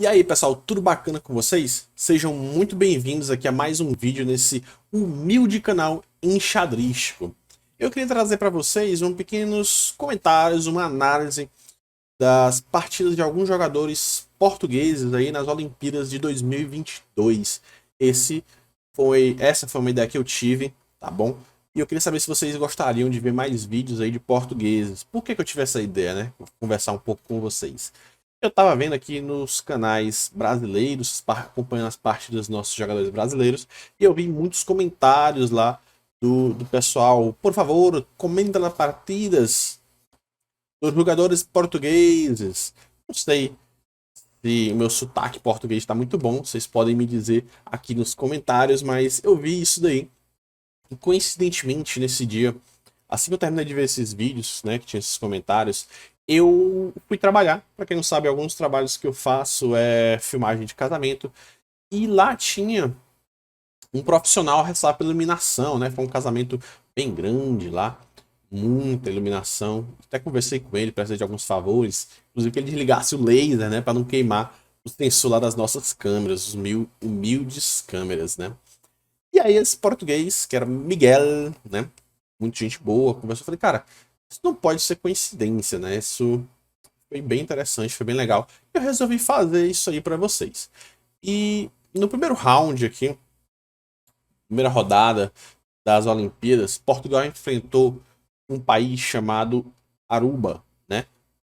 E aí, pessoal, tudo bacana com vocês? Sejam muito bem-vindos aqui a mais um vídeo nesse humilde canal enxadrístico. Eu queria trazer para vocês pequenos comentários, uma análise das partidas de alguns jogadores portugueses aí nas Olimpíadas de 2022. Essa foi uma ideia que eu tive, tá bom? E eu queria saber se vocês gostariam de ver mais vídeos aí de portugueses. Por que eu tive essa ideia, né? Vou conversar um pouco com vocês. Eu tava vendo aqui nos canais brasileiros, acompanhando as partidas dos nossos jogadores brasileiros, e eu vi muitos comentários lá do pessoal. Por favor, comenta nas partidas dos jogadores portugueses. Não sei se o meu sotaque português está muito bom, vocês podem me dizer aqui nos comentários, mas eu vi isso daí. E coincidentemente, nesse dia, assim que eu terminei de ver esses vídeos, né, que tinha esses comentários, eu fui trabalhar. Para quem não sabe, alguns trabalhos que eu faço é filmagem de casamento. E lá tinha um profissional responsável pela iluminação, né? Foi um casamento bem grande lá, muita iluminação. Até conversei com ele, precisei de alguns favores, inclusive que ele desligasse o laser, né, para não queimar o sensor lá das nossas câmeras, os humildes câmeras, né? E aí esse português, que era Miguel, né? Muita gente boa, conversou. Eu falei, cara, isso não pode ser coincidência, né? Isso foi bem interessante, foi bem legal. Eu resolvi fazer isso aí pra vocês. E no primeiro round aqui, primeira rodada das Olimpíadas, Portugal enfrentou um país chamado Aruba, né?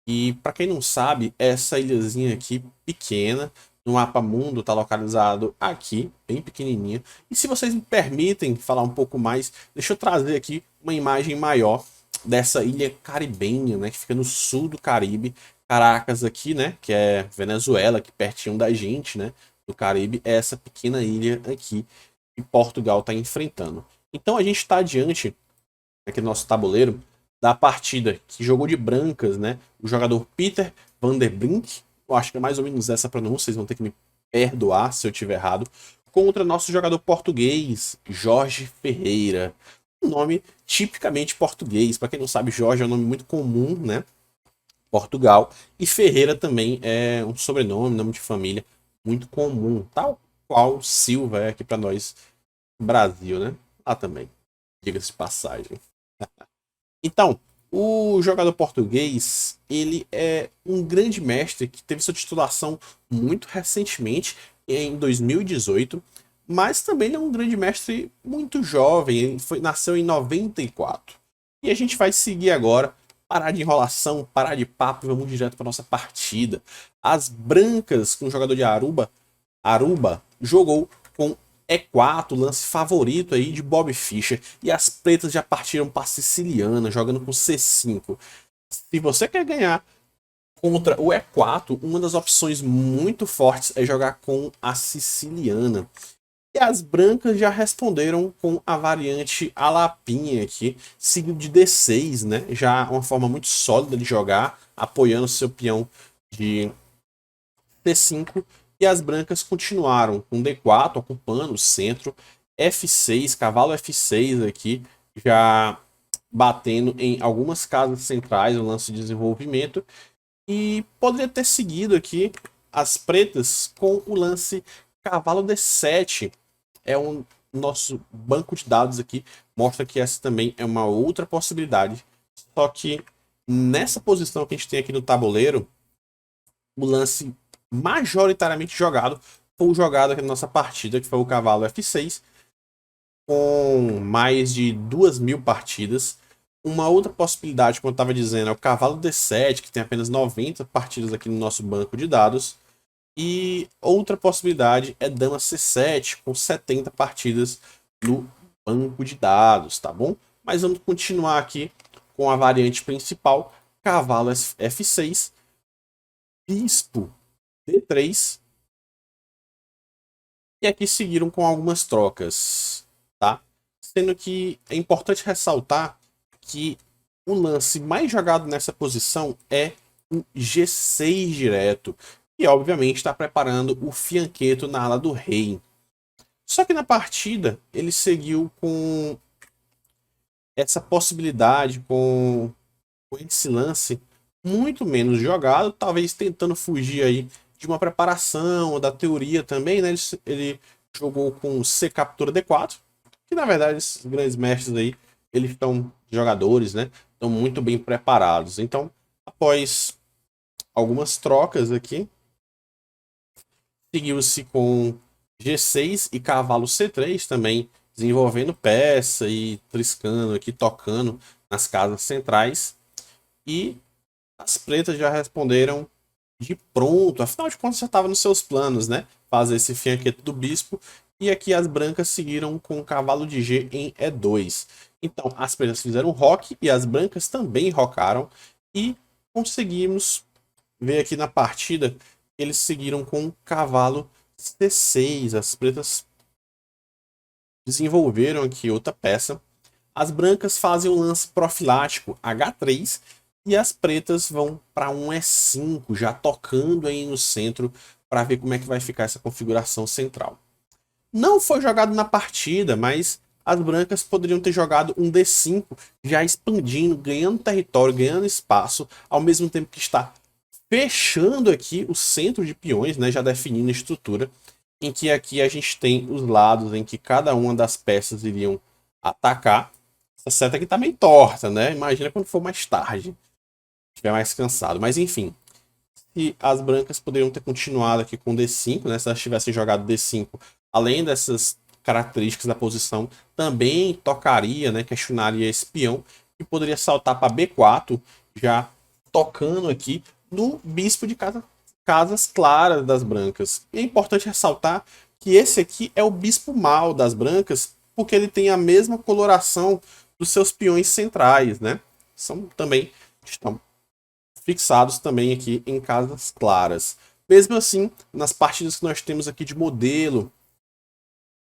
E para quem não sabe, essa ilhazinha aqui pequena, no mapa mundo, está localizado aqui, bem pequenininha. E se vocês me permitem falar um pouco mais, deixa eu trazer aqui uma imagem maior dessa ilha caribenha, né, que fica no sul do Caribe. Caracas aqui, né, que é Venezuela, que pertinho da gente, né, do Caribe, é essa pequena ilha aqui que Portugal está enfrentando. Então a gente está diante, aqui no nosso tabuleiro, da partida que jogou de brancas, né? O jogador Peter Van der Brink, eu acho que é mais ou menos essa pronúncia, vocês vão ter que me perdoar se eu estiver errado, contra nosso jogador português, Jorge Ferreira. Um nome tipicamente português. Para quem não sabe, Jorge é um nome muito comum, né? Portugal. E Ferreira também é um sobrenome, nome de família muito comum, tal qual Silva é aqui para nós, Brasil, né? Lá também, diga-se de passagem. Então, o jogador português, ele é um grande mestre que teve sua titulação muito recentemente, em 2018, mas também ele é um grande mestre muito jovem, ele nasceu em 94. E a gente vai seguir agora, parar de enrolação, parar de papo e vamos direto para nossa partida. As brancas, com o jogador de Aruba jogou com E4, lance favorito aí de Bob Fischer. E as pretas já partiram para Siciliana, jogando com C5. Se você quer ganhar contra o E4, uma das opções muito fortes é jogar com a Siciliana. E as brancas já responderam com a variante Alapinha aqui, seguido de D6, né? Já uma forma muito sólida de jogar, apoiando seu peão de D5, e as brancas continuaram com D4 ocupando o centro, F6, cavalo F6 aqui, já batendo em algumas casas centrais no lance de desenvolvimento, e poderia ter seguido aqui as pretas com o lance cavalo D7. É um nosso banco de dados aqui mostra que essa também é uma outra possibilidade, só que nessa posição que a gente tem aqui no tabuleiro, o lance majoritariamente jogado foi o jogado aqui na nossa partida, que foi o cavalo F6, com mais de 2.000 partidas. Uma outra possibilidade, como eu estava dizendo, é o cavalo D7, que tem apenas 90 partidas aqui no nosso banco de dados. E outra possibilidade é dama C7, com 70 partidas no banco de dados, tá bom? Mas vamos continuar aqui com a variante principal, cavalo F6, bispo D3, e aqui seguiram com algumas trocas, tá? Sendo que é importante ressaltar que o lance mais jogado nessa posição é o G6 direto, e obviamente está preparando o fianqueto na ala do rei. Só que na partida ele seguiu com essa possibilidade, com esse lance muito menos jogado, talvez tentando fugir aí de uma preparação, da teoria também, né? Ele jogou com C captura D4, que na verdade esses grandes mestres aí, eles estão jogadores, né? Estão muito bem preparados. Então, após algumas trocas aqui, seguiu-se com G6 e cavalo C3 também, desenvolvendo peça e triscando aqui, tocando nas casas centrais. E as pretas já responderam de pronto, afinal de contas já estava nos seus planos, né? Fazer esse fianquete do bispo. E aqui as brancas seguiram com o cavalo de G em E2. Então as pretas fizeram roque e as brancas também rocaram. E conseguimos ver aqui na partida que eles seguiram com o cavalo C6. As pretas desenvolveram aqui outra peça. As brancas fazem o lance profilático H3 e as pretas vão para um E5, já tocando aí no centro para ver como é que vai ficar essa configuração central. Não foi jogado na partida, mas as brancas poderiam ter jogado um D5, já expandindo, ganhando território, ganhando espaço, ao mesmo tempo que está fechando aqui o centro de peões, né, já definindo a estrutura, em que aqui a gente tem os lados em que cada uma das peças iriam atacar. Essa seta aqui tá meio torta, né? Imagina quando for mais tarde, estiver mais cansado. Mas enfim, se as brancas poderiam ter continuado aqui com D5, né? Se elas tivessem jogado D5, além dessas características da posição, também tocaria, né? Questionaria esse peão e poderia saltar para B4, já tocando aqui no bispo de casas claras das brancas. E é importante ressaltar que esse aqui é o bispo mau das brancas, porque ele tem a mesma coloração dos seus peões centrais, né? Também estão fixados também aqui em casas claras. Mesmo assim, nas partidas que nós temos aqui de modelo,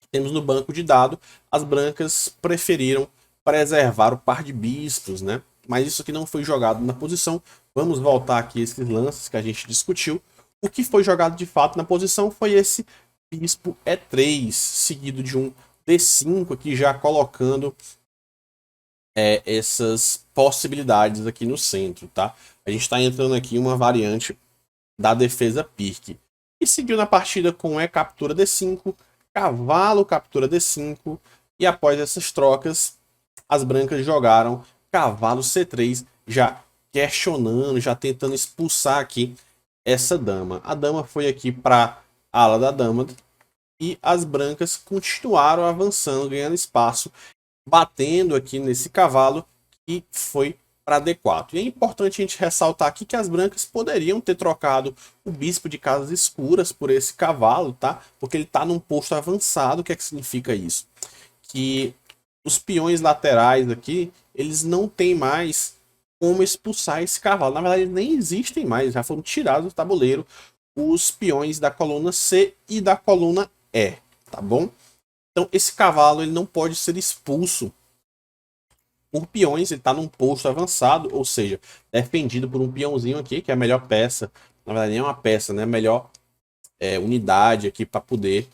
que temos no banco de dado, as brancas preferiram preservar o par de bispos, né? Mas isso aqui não foi jogado na posição. Vamos voltar aqui a esses lances que a gente discutiu. O que foi jogado de fato na posição foi esse bispo E3, seguido de um D5 aqui, já colocando essas possibilidades aqui no centro, tá? A gente está entrando aqui em uma variante da defesa Pirque. E seguiu na partida com E captura D5, cavalo captura D5, e após essas trocas, as brancas jogaram cavalo C3, já questionando, já tentando expulsar aqui essa dama. A dama foi aqui para a ala da dama, e as brancas continuaram avançando, ganhando espaço, batendo aqui nesse cavalo que foi para D4. E é importante a gente ressaltar aqui que as brancas poderiam ter trocado o bispo de casas escuras por esse cavalo, tá? Porque ele está num posto avançado. O que é que significa isso? Que os peões laterais aqui, eles não têm mais como expulsar esse cavalo. Na verdade, eles nem existem mais, já foram tirados do tabuleiro os peões da coluna C e da coluna E, tá bom? Então esse cavalo ele não pode ser expulso por peões, ele está num posto avançado, ou seja, defendido por um peãozinho aqui, que é a melhor peça, na verdade nem é uma peça, né? A melhor unidade aqui para poder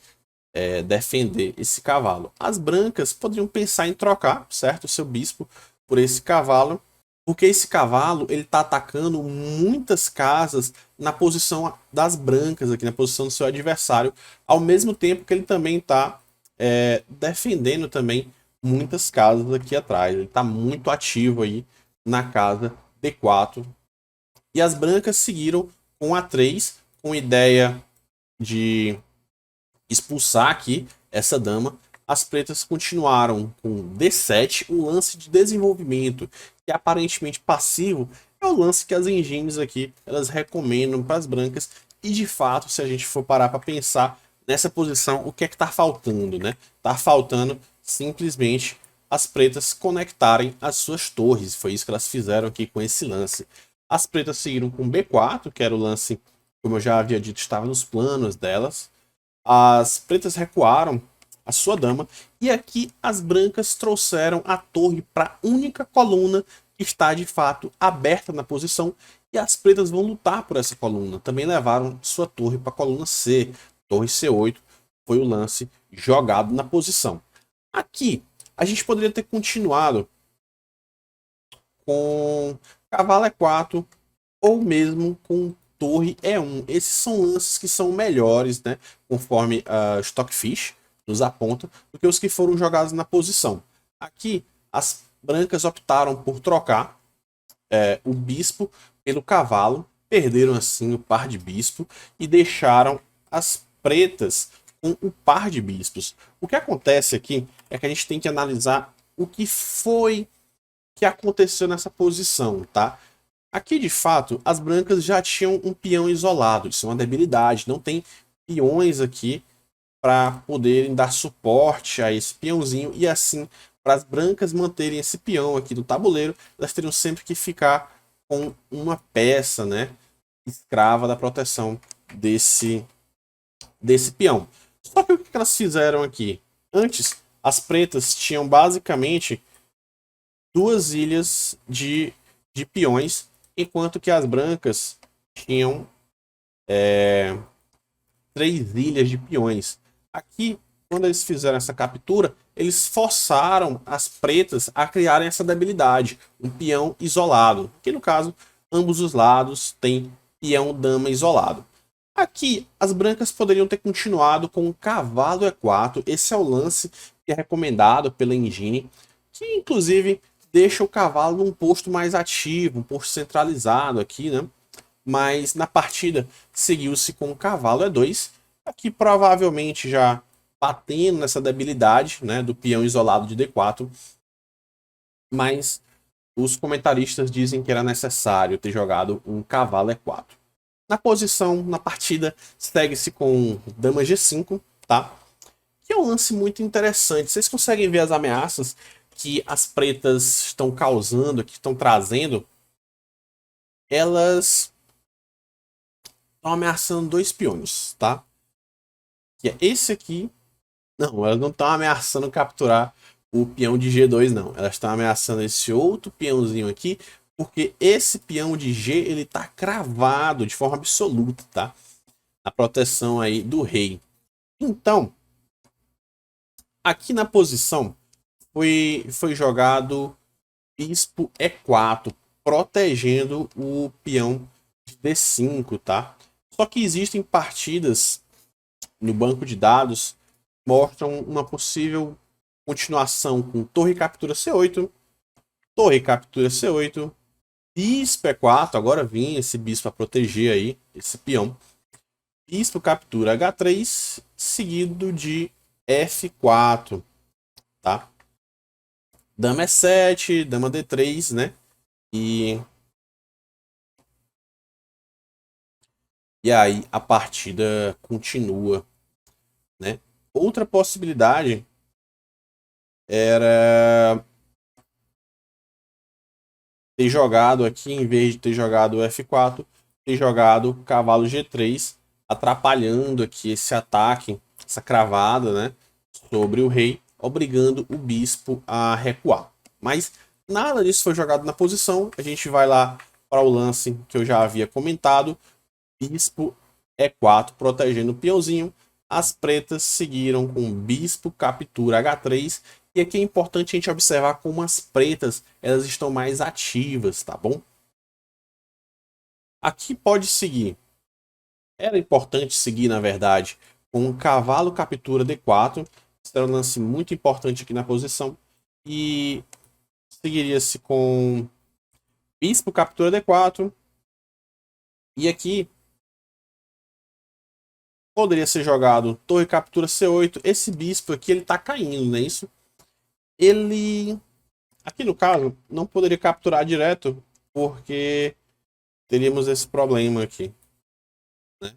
defender esse cavalo. As brancas poderiam pensar em trocar, certo, o seu bispo por esse cavalo, porque esse cavalo ele está atacando muitas casas na posição das brancas, aqui na posição do seu adversário, ao mesmo tempo que ele também está defendendo também muitas casas aqui atrás. Ele está muito ativo aí na casa D4. E as brancas seguiram com A3, com ideia de expulsar aqui essa dama. As pretas continuaram com D7, um lance de desenvolvimento que é aparentemente passivo, é o lance que as engines aqui elas recomendam para as brancas. E de fato, se a gente for parar para pensar nessa posição, o que é que está faltando, né? Está faltando simplesmente as pretas conectarem as suas torres. Foi isso que elas fizeram aqui com esse lance. As pretas seguiram com B4, que era o lance, como eu já havia dito, estava nos planos delas. As pretas recuaram a sua dama. E aqui as brancas trouxeram a torre para a única coluna que está de fato aberta na posição. E as pretas vão lutar por essa coluna. Também levaram sua torre para a coluna C. Torre C8 foi o lance jogado na posição. Aqui a gente poderia ter continuado com cavalo E4 ou mesmo com torre E1. Esses são lances que são melhores, né, conforme a Stockfish nos aponta, do que os que foram jogados na posição. Aqui, as brancas optaram por trocar o bispo pelo cavalo, perderam assim o par de bispo e deixaram as pretas com o par de bispos. O que acontece aqui é que a gente tem que analisar o que foi que aconteceu nessa posição, tá? Aqui, de fato, as brancas já tinham um peão isolado, isso é uma debilidade, não tem peões aqui para poderem dar suporte a esse peãozinho, e assim, para as brancas manterem esse peão aqui do tabuleiro, elas teriam sempre que ficar com uma peça, né, escrava da proteção desse peão. Só que o que elas fizeram aqui? Antes, as pretas tinham basicamente duas ilhas de peões, enquanto que as brancas tinham três ilhas de peões. Aqui, quando eles fizeram essa captura, eles forçaram as pretas a criarem essa debilidade, um peão isolado, que no caso, ambos os lados têm peão dama isolado. Aqui, as brancas poderiam ter continuado com o cavalo E4, esse é o lance que é recomendado pela engine, que inclusive deixa o cavalo num posto mais ativo, um posto centralizado aqui, né? Mas na partida seguiu-se com o cavalo E2, aqui provavelmente já batendo nessa debilidade, né, do peão isolado de D4, mas os comentaristas dizem que era necessário ter jogado um cavalo E4. Na posição, na partida, segue-se com dama G5, tá? Que é um lance muito interessante. Vocês conseguem ver as ameaças que as pretas estão causando, que estão trazendo? Elas estão ameaçando dois peões, tá? Que é esse aqui. Não, elas não estão ameaçando capturar o peão de G2, não. Elas estão ameaçando esse outro peãozinho aqui, porque esse peão de G, ele tá cravado de forma absoluta, tá? A proteção aí do rei. Então, aqui na posição, foi jogado bispo E4, protegendo o peão de D5, tá? Só que existem partidas no banco de dados mostram uma possível continuação com torre captura C8, torre captura C8, bispo E4, agora vem esse bispo para proteger aí esse peão, bispo captura H3, seguido de F4, tá? Dama E7, dama D3, né? E aí a partida continua, né? Outra possibilidade era ter jogado aqui, em vez de ter jogado o F4, ter jogado cavalo G3, atrapalhando aqui esse ataque, essa cravada, né, sobre o rei, obrigando o bispo a recuar. Mas nada disso foi jogado na posição. A gente vai lá para o lance que eu já havia comentado. Bispo E4 protegendo o peãozinho. As pretas seguiram com bispo captura H3. E aqui é importante a gente observar como as pretas elas estão mais ativas, tá bom? Aqui pode seguir. Era importante seguir, na verdade, com um cavalo captura D4. Esse era um lance muito importante aqui na posição. E seguiria-se com bispo captura D4. E aqui poderia ser jogado torre captura C8. Esse bispo aqui ele tá caindo, não é isso? Ele, aqui no caso, não poderia capturar direto, porque teríamos esse problema aqui, né?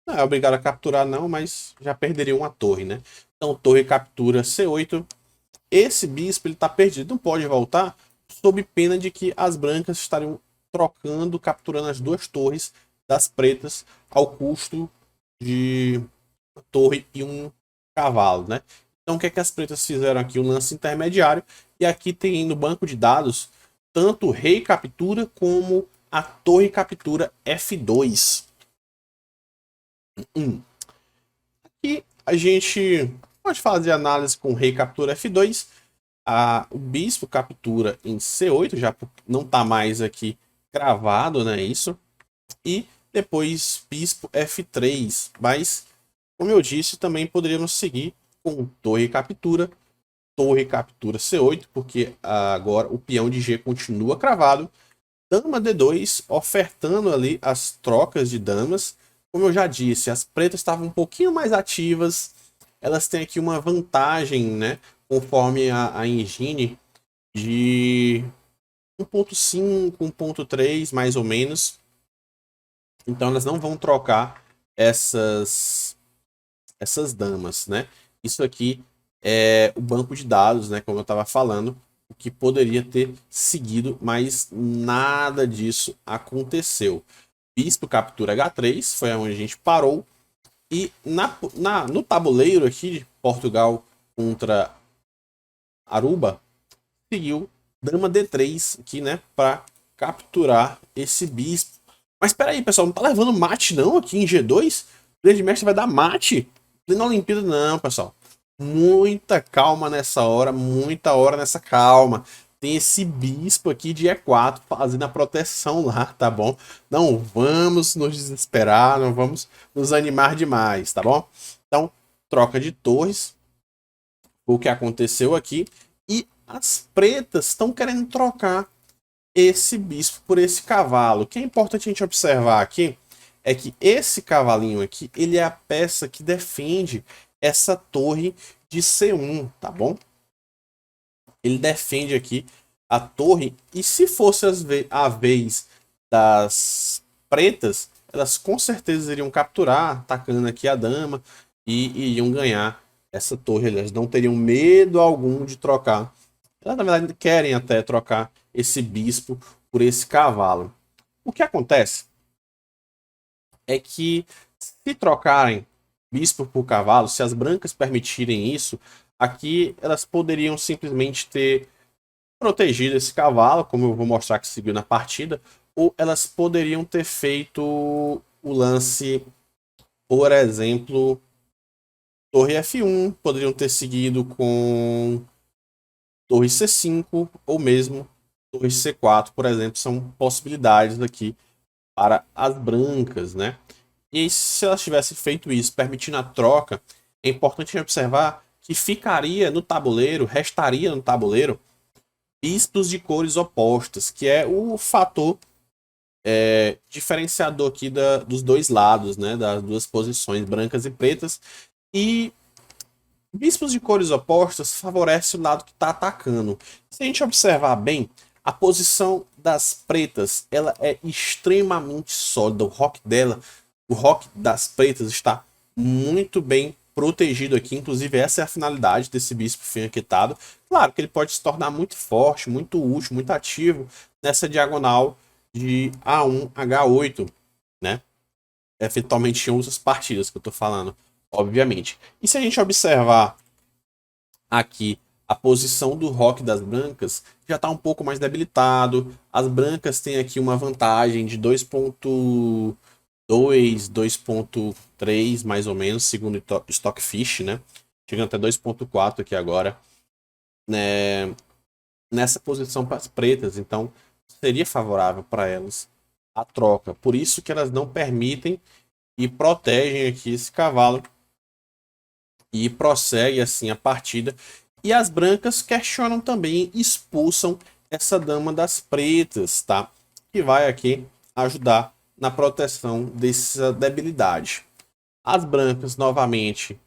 Não é obrigado a capturar não, mas já perderia uma torre, né? Então torre captura C8. Esse bispo ele tá perdido, não pode voltar, sob pena de que as brancas estariam trocando, capturando as duas torres das pretas ao custo de uma torre e um cavalo, né? Então o que é que as pretas fizeram aqui? Um lance intermediário, e aqui tem no banco de dados tanto o rei captura como a torre captura F2. Aqui a gente pode fazer análise com o rei captura F2. O bispo captura em C8, já não está mais aqui cravado, né? Isso. E depois bispo F3. Mas, como eu disse, também poderíamos seguir com torre captura C8, porque agora o peão de G continua cravado. Dama D2, ofertando ali as trocas de damas. Como eu já disse, as pretas estavam um pouquinho mais ativas. Elas têm aqui uma vantagem, né? Conforme a engine de 1.5, 1.3, mais ou menos. Então elas não vão trocar essas damas, né? Isso aqui é o banco de dados, né? Como eu estava falando, o que poderia ter seguido, mas nada disso aconteceu. Bispo captura H3, foi onde a gente parou. E no tabuleiro aqui de Portugal contra Aruba, seguiu dama D3 aqui, né? Para capturar esse bispo. Mas espera aí, pessoal, não tá levando mate não aqui em G2? O grande mestre vai dar mate? Na Olimpíada não, pessoal. Muita calma nessa hora, muita hora nessa calma. Tem esse bispo aqui de E4 fazendo a proteção lá, tá bom? Não vamos nos desesperar, não vamos nos animar demais, tá bom? Então, troca de torres. O que aconteceu aqui. E as pretas estão querendo trocar esse bispo por esse cavalo. O que é importante a gente observar aqui é que esse cavalinho aqui, ele é a peça que defende essa torre de C1, tá bom? Ele defende aqui a torre, e se fosse a vez das pretas, elas com certeza iriam capturar, atacando aqui a dama, e iriam ganhar essa torre. Elas não teriam medo algum de trocar. Elas, na verdade, querem até trocar esse bispo por esse cavalo. O que acontece é que, se trocarem bispo por cavalo, se as brancas permitirem isso, aqui elas poderiam simplesmente ter protegido esse cavalo, como eu vou mostrar que seguiu na partida, ou elas poderiam ter feito o lance, por exemplo, torre F1, poderiam ter seguido com torre C5, ou mesmo torre C4, por exemplo, são possibilidades aqui para as brancas, né? E se elas tivessem feito isso, permitindo a troca, é importante observar que ficaria no tabuleiro, restaria no tabuleiro, bispos de cores opostas, que é o fator diferenciador aqui dos dois lados, né? Das duas posições, brancas e pretas. E bispos de cores opostas favorece o lado que está atacando. Se a gente observar bem, a posição das pretas, ela é extremamente sólida. O rock das pretas está muito bem protegido aqui. Inclusive, essa é a finalidade desse bispo fianquetado. Claro que ele pode se tornar muito forte, muito útil, muito ativo nessa diagonal de A1, H8, né? Eventualmente em outras partidas que eu estou falando, obviamente. E se a gente observar aqui a posição do rock das brancas, já está um pouco mais debilitado. As brancas têm aqui uma vantagem de 2.2, 2.3 mais ou menos, segundo Stockfish, né? Chegando até 2.4 aqui agora, né? Nessa posição para as pretas, então seria favorável para elas a troca. Por isso que elas não permitem e protegem aqui esse cavalo e prossegue assim a partida. E as brancas questionam também, expulsam essa dama das pretas, tá? Que vai aqui ajudar na proteção dessa debilidade. As brancas novamente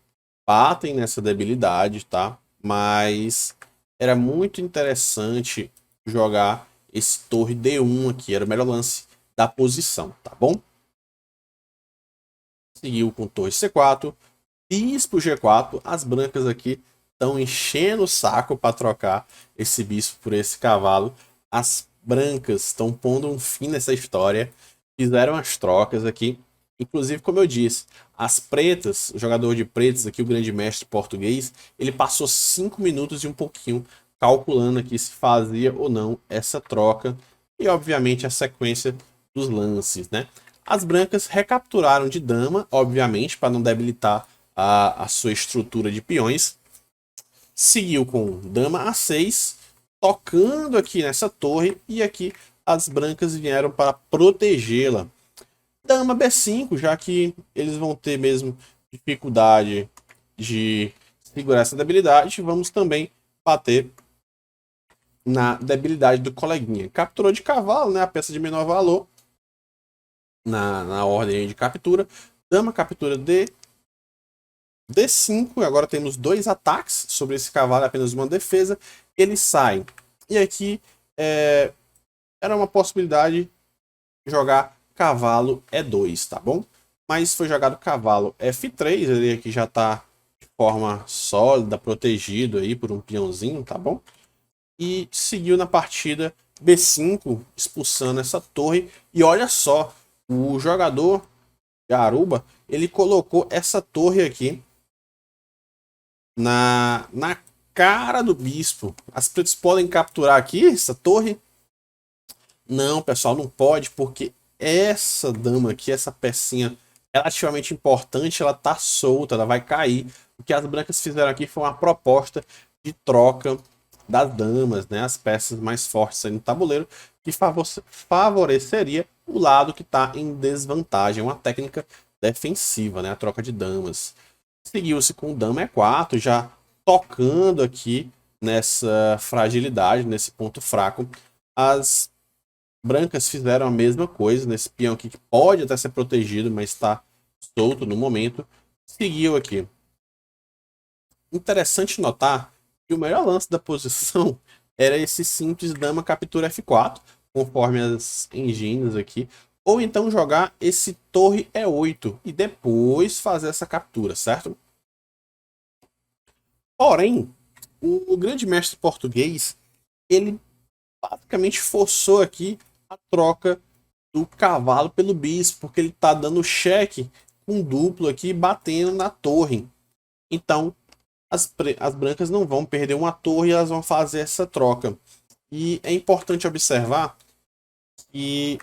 batem nessa debilidade, tá? Mas era muito interessante jogar esse torre D1 aqui, era o melhor lance da posição, tá bom? Seguiu com torre C4, bispo G4, as brancas aqui estão enchendo o saco para trocar esse bispo por esse cavalo. As brancas estão pondo um fim nessa história, fizeram as trocas aqui. Inclusive, como eu disse, as pretas, o jogador de pretas aqui, o grande mestre português, ele passou 5 minutos e um pouquinho calculando aqui se fazia ou não essa troca e, obviamente, a sequência dos lances, né? As brancas recapturaram de dama, obviamente, para não debilitar a sua estrutura de peões. Seguiu com dama A6, tocando aqui nessa torre, e aqui as brancas vieram para protegê-la. Dama B5, já que eles vão ter mesmo dificuldade de segurar essa debilidade, vamos também bater na debilidade do coleguinha. Capturou de cavalo, né, a peça de menor valor, na ordem de captura. Dama captura D5, agora temos 2 ataques sobre esse cavalo, apenas uma defesa. Ele sai. E aqui era uma possibilidade de jogar cavalo E2, tá bom? Mas foi jogado cavalo F3, ele aqui já está de forma sólida, protegido aí por um peãozinho, tá bom? E seguiu na partida B5, expulsando essa torre. E olha só, o jogador Garuba, ele colocou essa torre aqui na cara do bispo. As pretas podem capturar aqui essa torre? Não, pessoal, não pode, porque essa dama aqui, essa pecinha relativamente importante, ela tá solta, ela vai cair. O que as brancas fizeram aqui foi uma proposta de troca das damas, né? As peças mais fortes aí no tabuleiro, que favoreceria o lado que está em desvantagem. Uma técnica defensiva, né? A troca de damas. Seguiu-se com dama E4, já tocando aqui nessa fragilidade, nesse ponto fraco. As brancas fizeram a mesma coisa nesse peão aqui, que pode até ser protegido, mas está solto no momento. Seguiu aqui. Interessante notar que o melhor lance da posição era esse simples dama captura F4, conforme as engines aqui. Ou então jogar esse torre E8 e depois fazer essa captura, certo? Porém, o grande mestre português, ele basicamente forçou aqui a troca do cavalo pelo bispo, porque ele está dando cheque com duplo aqui, batendo na torre. Então, as brancas não vão perder uma torre, elas vão fazer essa troca. E é importante observar que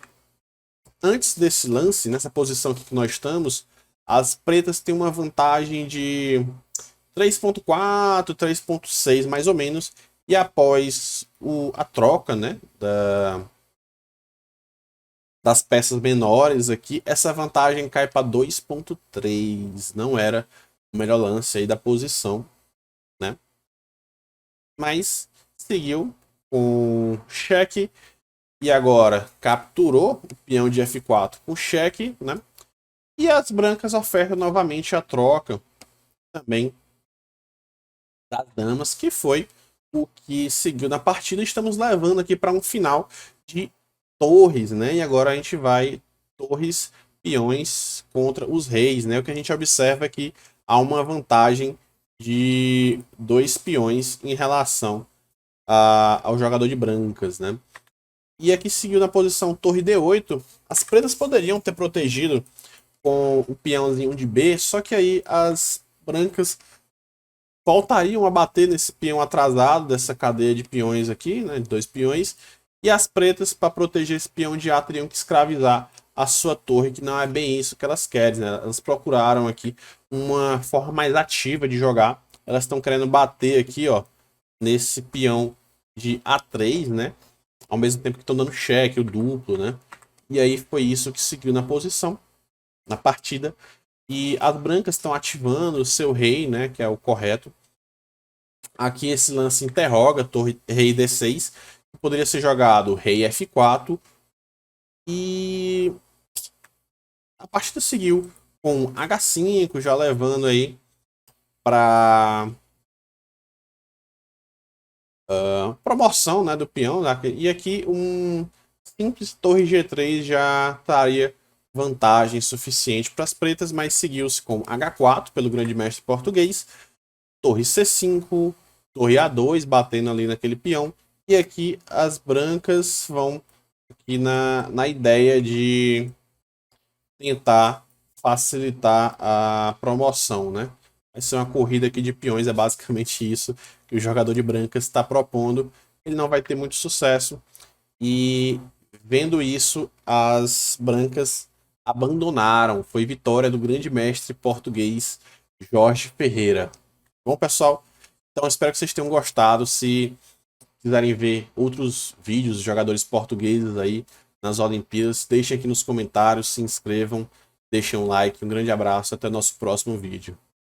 antes desse lance, nessa posição aqui que nós estamos, as pretas têm uma vantagem de 3.4, 3.6 mais ou menos. E após a troca, né, das peças menores aqui, essa vantagem cai para 2.3. Não era o melhor lance aí da posição, né? Mas seguiu com cheque e agora capturou o peão de F4 com cheque, né? E as brancas ofertam novamente a troca também das damas, que foi o que seguiu na partida. Estamos levando aqui para um final de torres, né? E agora a gente vai torres, peões contra os reis, né? O que a gente observa é que há uma vantagem de 2 peões em relação ao jogador de brancas, né? E aqui seguiu na posição torre D8. As pretas poderiam ter protegido com o peãozinho de B, só que aí as brancas voltariam a bater nesse peão atrasado dessa cadeia de peões aqui, né, de 2 peões, e as pretas, para proteger esse peão de A, teriam que escravizar a sua torre, que não é bem isso que elas querem, né? Elas procuraram aqui uma forma mais ativa de jogar. Elas estão querendo bater aqui, ó, nesse peão de A3, né? Ao mesmo tempo que estão dando cheque, o duplo, né? E aí foi isso que seguiu na posição, na partida. E as brancas estão ativando o seu rei, né? Que é o correto. Aqui esse lance interroga, torre rei D6. Poderia ser jogado rei F4. E a partida seguiu com H5, já levando aí para promoção, né, do peão. Né? E aqui um simples torre G3 já estaria vantagem suficiente para as pretas, mas seguiu-se com H4 pelo grande mestre português, torre C5, torre A2 batendo ali naquele peão, e aqui as brancas vão aqui na ideia de tentar facilitar a promoção, né? Vai ser uma corrida aqui de peões, é basicamente isso que o jogador de brancas está propondo. Ele não vai ter muito sucesso, e vendo isso, as brancas abandonaram. Foi vitória do grande mestre português Jorge Ferreira. Bom, pessoal, então espero que vocês tenham gostado. Se quiserem ver outros vídeos de jogadores portugueses aí nas Olimpíadas, deixem aqui nos comentários, se inscrevam, deixem um like, um grande abraço, até nosso próximo vídeo.